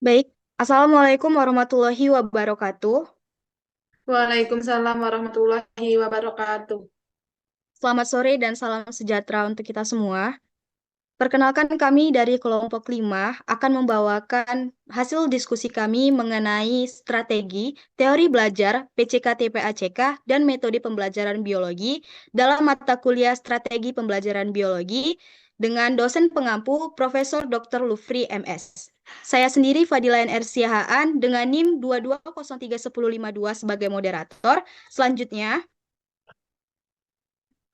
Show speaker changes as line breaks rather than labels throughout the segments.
Baik, Assalamualaikum warahmatullahi wabarakatuh.
Waalaikumsalam warahmatullahi wabarakatuh.
Selamat sore dan salam sejahtera untuk kita semua. Perkenalkan kami dari kelompok 5 akan membawakan hasil diskusi kami mengenai strategi, teori belajar, PCK-TPACK, dan metode pembelajaran biologi dalam mata kuliah strategi pembelajaran biologi dengan dosen pengampu Profesor Dr. Lufri MS. Saya sendiri Fadila NR Siahaan dengan NIM 2203152 sebagai moderator. Selanjutnya,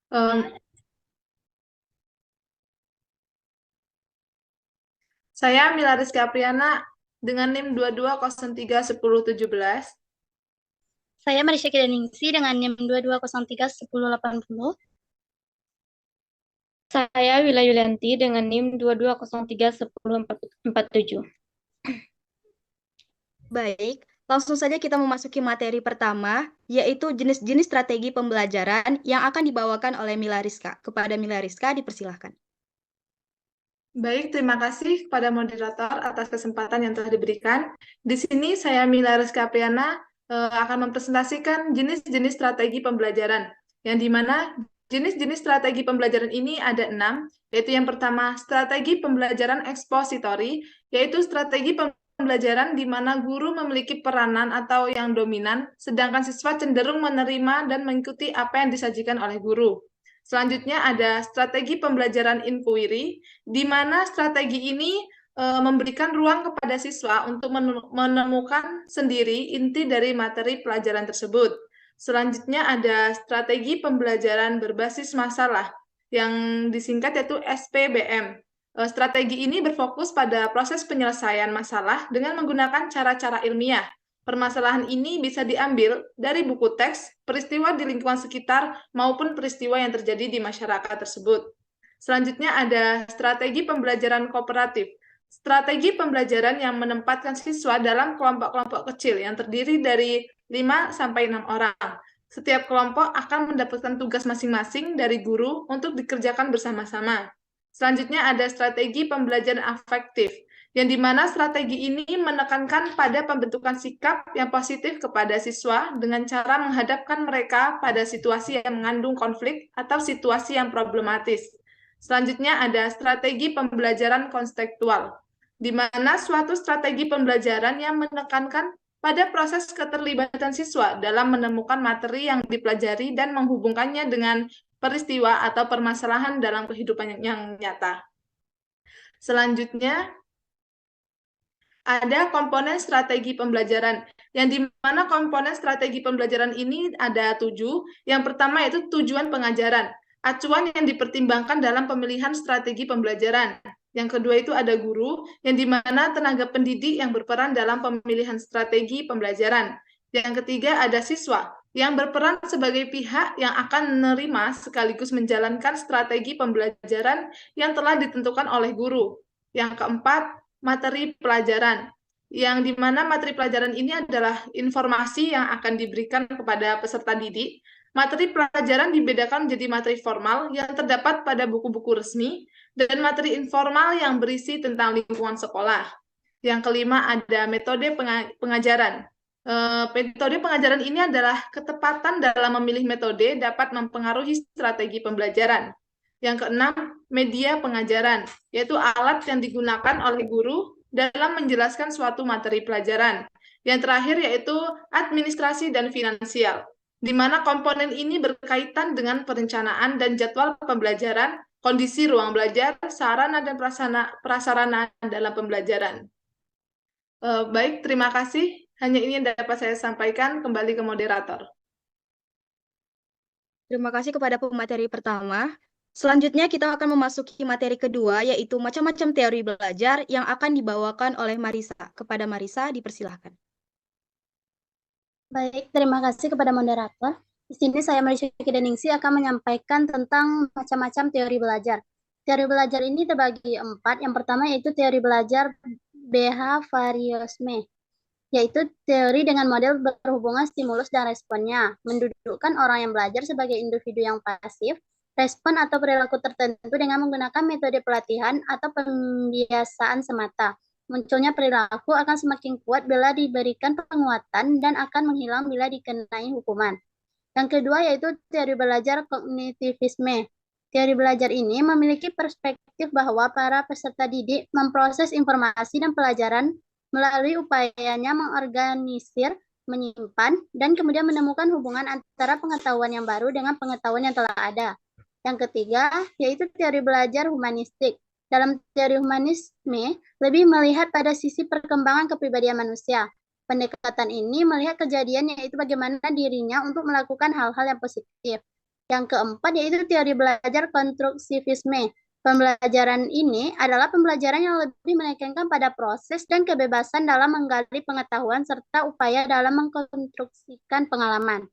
Em, saya Mila Rizky Apriana dengan NIM 22031017.
Saya Marisha Kidaningsi dengan NIM 22031080.
Saya Wila Yulianti dengan NIM 22031047.
baik, langsung saja kita memasuki materi pertama, yaitu jenis-jenis strategi pembelajaran yang akan dibawakan oleh Mila Rizka. Kepada Mila Rizka, dipersilahkan.
Baik, terima kasih kepada moderator atas kesempatan yang telah diberikan. Di sini saya Mila Rizky Apriana akan mempresentasikan jenis-jenis strategi pembelajaran, yang dimana jenis-jenis strategi pembelajaran ini ada 6, yaitu yang pertama strategi pembelajaran ekspositori, yaitu strategi pembelajaran di mana guru memiliki peranan atau yang dominan, sedangkan siswa cenderung menerima dan mengikuti apa yang disajikan oleh guru. Selanjutnya ada strategi pembelajaran inquiry, di mana strategi ini memberikan ruang kepada siswa untuk menemukan sendiri inti dari materi pelajaran tersebut. Selanjutnya ada strategi pembelajaran berbasis masalah, yang disingkat yaitu SPBM. Strategi ini berfokus pada proses penyelesaian masalah dengan menggunakan cara-cara ilmiah. Permasalahan ini bisa diambil dari buku teks, peristiwa di lingkungan sekitar, maupun peristiwa yang terjadi di masyarakat tersebut. Selanjutnya ada strategi pembelajaran kooperatif. Strategi pembelajaran yang menempatkan siswa dalam kelompok-kelompok kecil yang terdiri dari 5 sampai 6 orang. Setiap kelompok akan mendapatkan tugas masing-masing dari guru untuk dikerjakan bersama-sama. Selanjutnya ada strategi pembelajaran afektif, yang dimana strategi ini menekankan pada pembentukan sikap yang positif kepada siswa dengan cara menghadapkan mereka pada situasi yang mengandung konflik atau situasi yang problematis. Selanjutnya ada strategi pembelajaran konstekstual, di mana suatu strategi pembelajaran yang menekankan pada proses keterlibatan siswa dalam menemukan materi yang dipelajari dan menghubungkannya dengan peristiwa atau permasalahan dalam kehidupan yang nyata. Selanjutnya, ada komponen strategi pembelajaran, yang di mana komponen strategi pembelajaran ini ada 7. Yang pertama yaitu tujuan pengajaran, acuan yang dipertimbangkan dalam pemilihan strategi pembelajaran. Yang kedua itu ada guru, yang di mana tenaga pendidik yang berperan dalam pemilihan strategi pembelajaran. Yang ketiga ada siswa, yang berperan sebagai pihak yang akan menerima sekaligus menjalankan strategi pembelajaran yang telah ditentukan oleh guru. Yang keempat, materi pelajaran, yang dimana materi pelajaran ini adalah informasi yang akan diberikan kepada peserta didik. Materi pelajaran dibedakan menjadi materi formal yang terdapat pada buku-buku resmi dan materi informal yang berisi tentang lingkungan sekolah. Yang kelima ada metode pengajaran. Metode pengajaran ini adalah ketepatan dalam memilih metode dapat mempengaruhi strategi pembelajaran. Yang keenam, media pengajaran, yaitu alat yang digunakan oleh guru dalam menjelaskan suatu materi pelajaran. Yang terakhir yaitu administrasi dan finansial, di mana komponen ini berkaitan dengan perencanaan dan jadwal pembelajaran, kondisi ruang belajar, sarana dan prasarana dalam pembelajaran. Baik, terima kasih. Hanya ini yang dapat saya sampaikan. Kembali ke moderator.
Terima kasih kepada pemateri pertama. Selanjutnya kita akan memasuki materi kedua, yaitu macam-macam teori belajar yang akan dibawakan oleh Marisa. Kepada Marisa, dipersilahkan.
Baik, terima kasih kepada moderator. Di sini saya Marisha Kidaningsi akan menyampaikan tentang macam-macam teori belajar. Teori belajar ini terbagi 4. Yang pertama yaitu teori belajar behaviorisme, yaitu teori dengan model berhubungan stimulus dan responnya, mendudukkan orang yang belajar sebagai individu yang pasif, respon atau perilaku tertentu dengan menggunakan metode pelatihan atau pembiasaan semata. Munculnya perilaku akan semakin kuat bila diberikan penguatan dan akan menghilang bila dikenai hukuman. Yang kedua yaitu teori belajar kognitivisme. Teori belajar ini memiliki perspektif bahwa para peserta didik memproses informasi dan pelajaran melalui upayanya mengorganisir, menyimpan, dan kemudian menemukan hubungan antara pengetahuan yang baru dengan pengetahuan yang telah ada. Yang ketiga yaitu teori belajar humanistik. Dalam teori humanisme, lebih melihat pada sisi perkembangan kepribadian manusia. Pendekatan ini melihat kejadian yaitu bagaimana dirinya untuk melakukan hal-hal yang positif. Yang keempat yaitu teori belajar konstruktivisme. Pembelajaran ini adalah pembelajaran yang lebih menekankan pada proses dan kebebasan dalam menggali pengetahuan serta upaya dalam mengkonstruksikan pengalaman.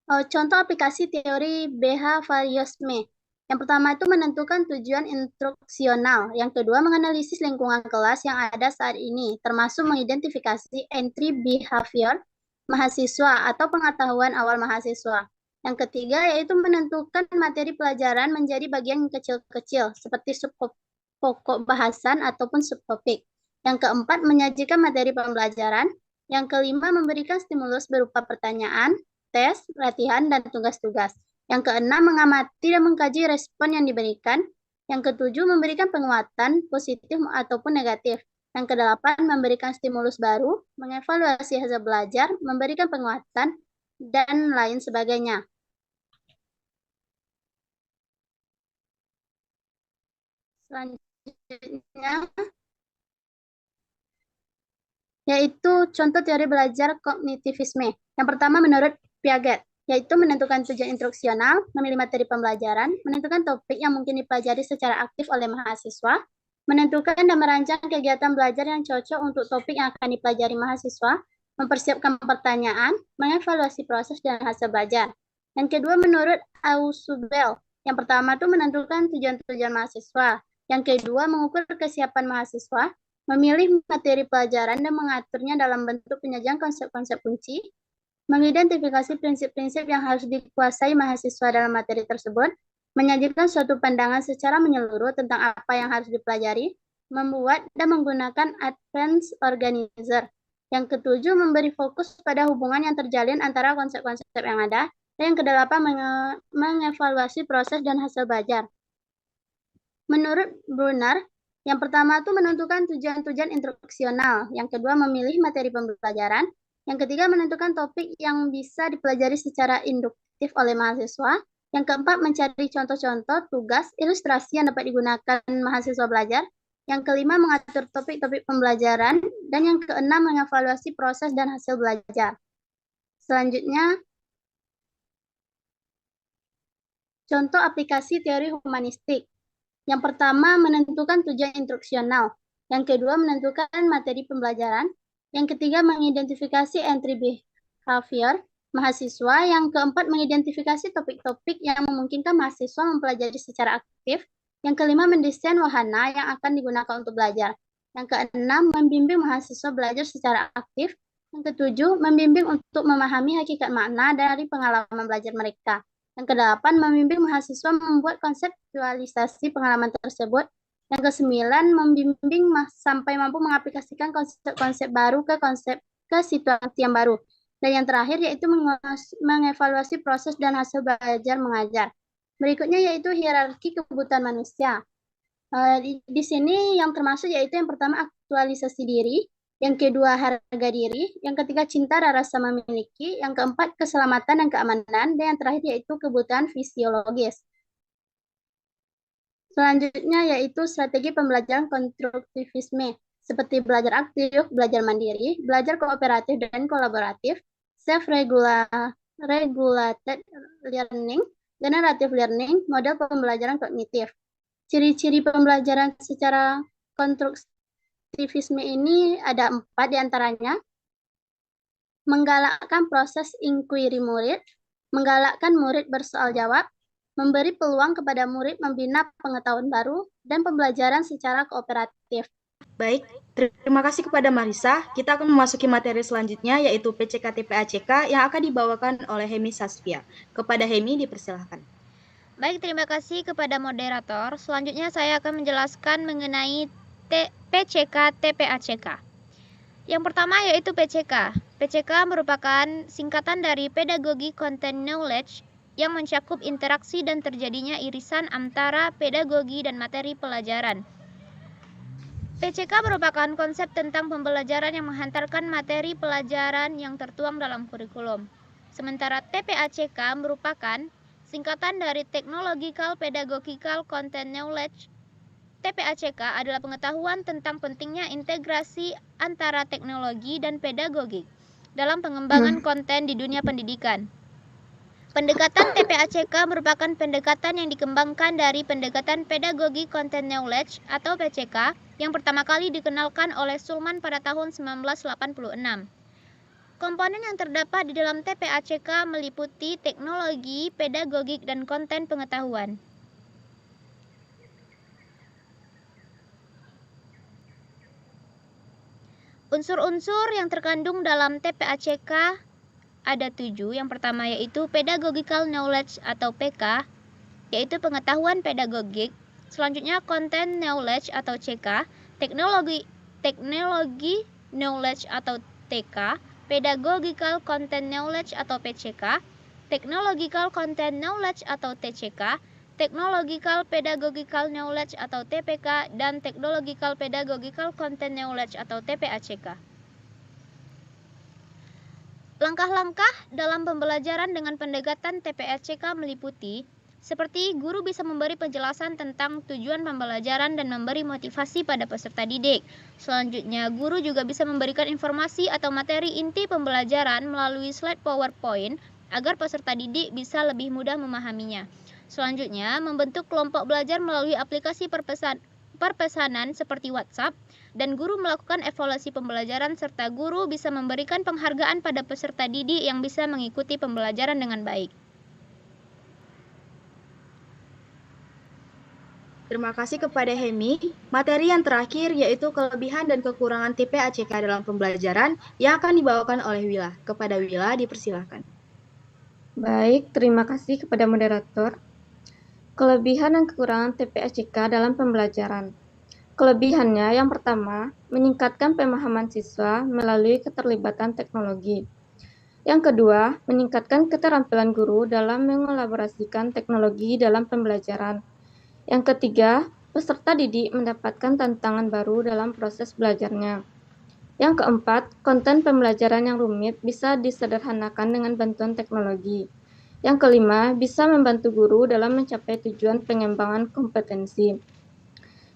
Contoh aplikasi teori behaviorisme. Yang pertama itu menentukan tujuan instruksional. Yang kedua menganalisis lingkungan kelas yang ada saat ini, termasuk mengidentifikasi entry behavior mahasiswa atau pengetahuan awal mahasiswa. Yang ketiga yaitu menentukan materi pelajaran menjadi bagian kecil-kecil, seperti subpokok bahasan ataupun subtopik. Yang keempat menyajikan materi pembelajaran. Yang kelima memberikan stimulus berupa pertanyaan, tes, latihan, dan tugas-tugas. Yang keenam, mengamati dan mengkaji respon yang diberikan. Yang ketujuh, memberikan penguatan positif ataupun negatif. Yang kedelapan, memberikan stimulus baru, mengevaluasi hasil belajar, memberikan penguatan, dan lain sebagainya. Selanjutnya, yaitu contoh teori belajar kognitivisme. Yang pertama menurut Piaget, yaitu menentukan tujuan instruksional, memilih materi pembelajaran, menentukan topik yang mungkin dipelajari secara aktif oleh mahasiswa, menentukan dan merancang kegiatan belajar yang cocok untuk topik yang akan dipelajari mahasiswa, mempersiapkan pertanyaan, mengevaluasi proses dan hasil belajar. Yang kedua menurut Ausubel, yang pertama itu menentukan tujuan-tujuan mahasiswa, yang kedua mengukur kesiapan mahasiswa, memilih materi pelajaran dan mengaturnya dalam bentuk penyajian konsep-konsep kunci, mengidentifikasi prinsip-prinsip yang harus dikuasai mahasiswa dalam materi tersebut, menyajikan suatu pandangan secara menyeluruh tentang apa yang harus dipelajari, membuat dan menggunakan advanced organizer. Yang ketujuh, memberi fokus pada hubungan yang terjalin antara konsep-konsep yang ada, dan yang kedelapan, mengevaluasi proses dan hasil belajar. Menurut Brunner, yang pertama itu menentukan tujuan-tujuan instruksional, yang kedua memilih materi pembelajaran, yang ketiga menentukan topik yang bisa dipelajari secara induktif oleh mahasiswa, yang keempat mencari contoh-contoh tugas ilustrasi yang dapat digunakan mahasiswa belajar, yang kelima mengatur topik-topik pembelajaran, dan yang keenam mengevaluasi proses dan hasil belajar. Selanjutnya, contoh aplikasi teori humanistik. Yang pertama menentukan tujuan instruksional, yang kedua menentukan materi pembelajaran, yang ketiga mengidentifikasi entry behavior mahasiswa, yang keempat mengidentifikasi topik-topik yang memungkinkan mahasiswa mempelajari secara aktif, yang kelima mendesain wahana yang akan digunakan untuk belajar, yang keenam membimbing mahasiswa belajar secara aktif, yang ketujuh membimbing untuk memahami hakikat makna dari pengalaman belajar mereka, yang kedelapan membimbing mahasiswa membuat konseptualisasi pengalaman tersebut, yang kesembilan membimbing sampai mampu mengaplikasikan konsep-konsep baru ke situasi yang baru. Dan yang terakhir yaitu mengevaluasi proses dan hasil belajar mengajar. Berikutnya yaitu hierarki kebutuhan manusia. Di sini yang termasuk yaitu yang pertama aktualisasi diri, yang kedua harga diri, yang ketiga cinta dan rasa memiliki, yang keempat keselamatan dan keamanan, dan yang terakhir yaitu kebutuhan fisiologis. Selanjutnya yaitu strategi pembelajaran konstruktivisme, seperti belajar aktif, belajar mandiri, belajar kooperatif dan kolaboratif, self-regulated learning, generative learning, model pembelajaran kognitif. Ciri-ciri pembelajaran secara konstruktivisme ini ada 4 diantaranya. Menggalakkan proses inquiry murid, menggalakkan murid bersoal jawab, memberi peluang kepada murid membina pengetahuan baru, dan pembelajaran secara kooperatif.
Baik, terima kasih kepada Marisa. Kita akan memasuki materi selanjutnya, yaitu PCKT PACK yang akan dibawakan oleh Hemi Sasvia. Kepada Hemi, dipersilahkan.
Baik, terima kasih kepada moderator. Selanjutnya saya akan menjelaskan mengenai PCK TPACK. Yang pertama yaitu PCK. PCK merupakan singkatan dari Pedagogy Content Knowledge yang mencakup interaksi dan terjadinya irisan antara pedagogi dan materi pelajaran. PCK merupakan konsep tentang pembelajaran yang menghantarkan materi pelajaran yang tertuang dalam kurikulum. Sementara TPACK merupakan singkatan dari Technological Pedagogical Content Knowledge. TPACK adalah pengetahuan tentang pentingnya integrasi antara teknologi dan pedagogik dalam pengembangan konten di dunia pendidikan. Pendekatan TPACK merupakan pendekatan yang dikembangkan dari pendekatan Pedagogy Content Knowledge atau PCK yang pertama kali dikenalkan oleh Sulman pada tahun 1986. Komponen yang terdapat di dalam TPACK meliputi teknologi, pedagogik, dan konten pengetahuan. Unsur-unsur yang terkandung dalam TPACK ada 7. Yang pertama yaitu Pedagogical Knowledge atau PK, yaitu pengetahuan pedagogik. Selanjutnya Content Knowledge atau CK, Teknologi Knowledge atau TK, Pedagogical Content Knowledge atau PCK, Technological Content Knowledge atau TCK, Technological Pedagogical Knowledge atau TPK, dan Technological Pedagogical Content Knowledge atau TPACK. Langkah-langkah dalam pembelajaran dengan pendekatan TPACK meliputi seperti guru bisa memberi penjelasan tentang tujuan pembelajaran dan memberi motivasi pada peserta didik. Selanjutnya, guru juga bisa memberikan informasi atau materi inti pembelajaran melalui slide PowerPoint agar peserta didik bisa lebih mudah memahaminya. Selanjutnya, membentuk kelompok belajar melalui aplikasi perpesanan seperti WhatsApp, dan guru melakukan evaluasi pembelajaran serta guru bisa memberikan penghargaan pada peserta didik yang bisa mengikuti pembelajaran dengan baik.
Terima kasih kepada Hemi. Materi yang terakhir yaitu kelebihan dan kekurangan TPACK dalam pembelajaran yang akan dibawakan oleh Wila. Kepada Wila dipersilakan.
Baik, terima kasih kepada moderator. Kelebihan dan kekurangan TPACK dalam pembelajaran. Kelebihannya yang pertama, meningkatkan pemahaman siswa melalui keterlibatan teknologi. Yang kedua, meningkatkan keterampilan guru dalam mengelaborasikan teknologi dalam pembelajaran. Yang ketiga, peserta didik mendapatkan tantangan baru dalam proses belajarnya. Yang keempat, konten pembelajaran yang rumit bisa disederhanakan dengan bantuan teknologi. Yang kelima, bisa membantu guru dalam mencapai tujuan pengembangan kompetensi.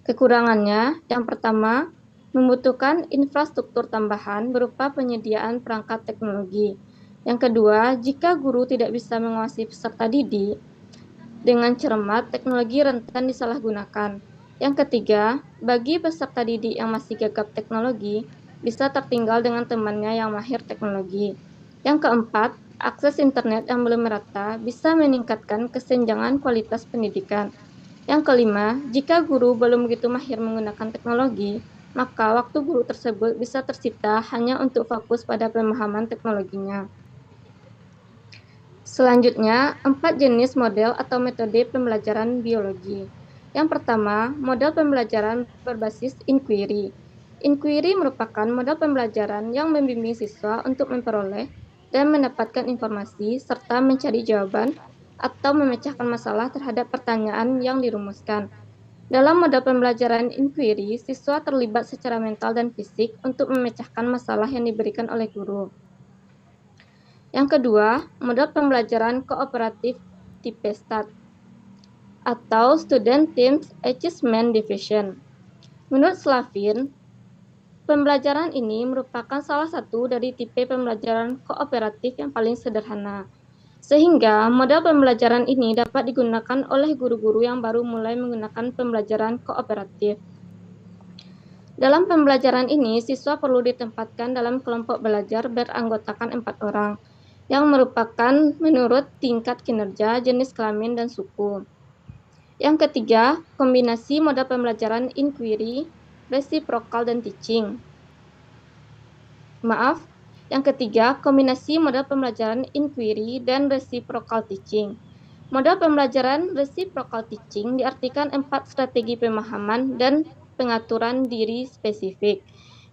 Kekurangannya, yang pertama, membutuhkan infrastruktur tambahan berupa penyediaan perangkat teknologi. Yang kedua, jika guru tidak bisa menguasai peserta didik dengan cermat, teknologi rentan disalahgunakan. Yang ketiga, bagi peserta didik yang masih gagap teknologi, bisa tertinggal dengan temannya yang mahir teknologi. Yang keempat, akses internet yang belum merata bisa meningkatkan kesenjangan kualitas pendidikan. Yang kelima, jika guru belum begitu mahir menggunakan teknologi, maka waktu guru tersebut bisa tersita hanya untuk fokus pada pemahaman teknologinya. Selanjutnya, 4 jenis model atau metode pembelajaran biologi. Yang pertama, model pembelajaran berbasis inquiry. Inquiry merupakan model pembelajaran yang membimbing siswa untuk memperoleh dan mendapatkan informasi serta mencari jawaban atau memecahkan masalah terhadap pertanyaan yang dirumuskan. Dalam model pembelajaran inquiry, siswa terlibat secara mental dan fisik untuk memecahkan masalah yang diberikan oleh guru. Yang kedua, model pembelajaran kooperatif tipe STAT atau Student Teams Achievement Division. Menurut Slavin, pembelajaran ini merupakan salah satu dari tipe pembelajaran kooperatif yang paling sederhana. Sehingga model pembelajaran ini dapat digunakan oleh guru-guru yang baru mulai menggunakan pembelajaran kooperatif. Dalam pembelajaran ini, siswa perlu ditempatkan dalam kelompok belajar beranggotakan 4 orang, yang merupakan menurut tingkat kinerja, jenis kelamin, dan suku. Yang ketiga, kombinasi model pembelajaran inquiry, reciprocal, dan teaching. Yang ketiga, kombinasi model pembelajaran inquiry dan reciprocal teaching. Model pembelajaran reciprocal teaching diartikan 4 strategi pemahaman dan pengaturan diri spesifik,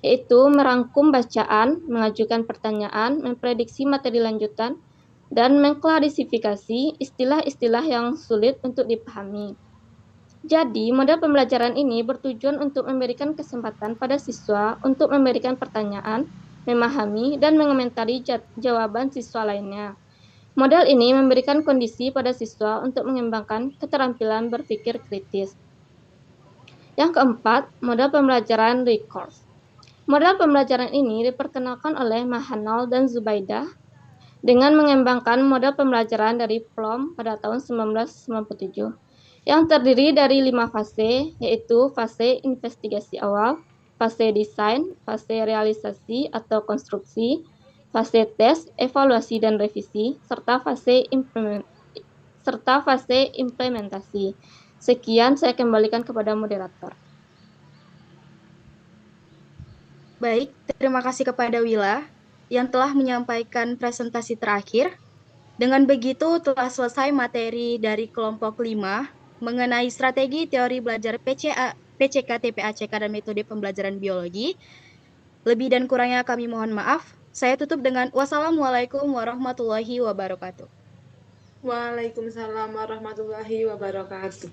yaitu merangkum bacaan, mengajukan pertanyaan, memprediksi materi lanjutan, dan mengklarifikasi istilah-istilah yang sulit untuk dipahami. Jadi, model pembelajaran ini bertujuan untuk memberikan kesempatan pada siswa untuk memberikan pertanyaan, memahami, dan mengomentari jawaban siswa lainnya. Model ini memberikan kondisi pada siswa untuk mengembangkan keterampilan berpikir kritis. Yang keempat, model pembelajaran recourse. Model pembelajaran ini diperkenalkan oleh Mahanal dan Zubaidah dengan mengembangkan model pembelajaran dari Plum pada tahun 1997, yang terdiri dari 5 fase, yaitu fase investigasi awal, fase desain, fase realisasi atau konstruksi, fase tes, evaluasi dan revisi, serta fase implementasi. Sekian, saya kembalikan kepada moderator.
Baik, terima kasih kepada Wila yang telah menyampaikan presentasi terakhir. Dengan begitu telah selesai materi dari kelompok 5 mengenai strategi teori belajar PCK, TPACK, dan metode pembelajaran biologi. Lebih dan kurangnya kami mohon maaf. Saya tutup dengan wassalamualaikum warahmatullahi wabarakatuh.
Waalaikumsalam warahmatullahi wabarakatuh.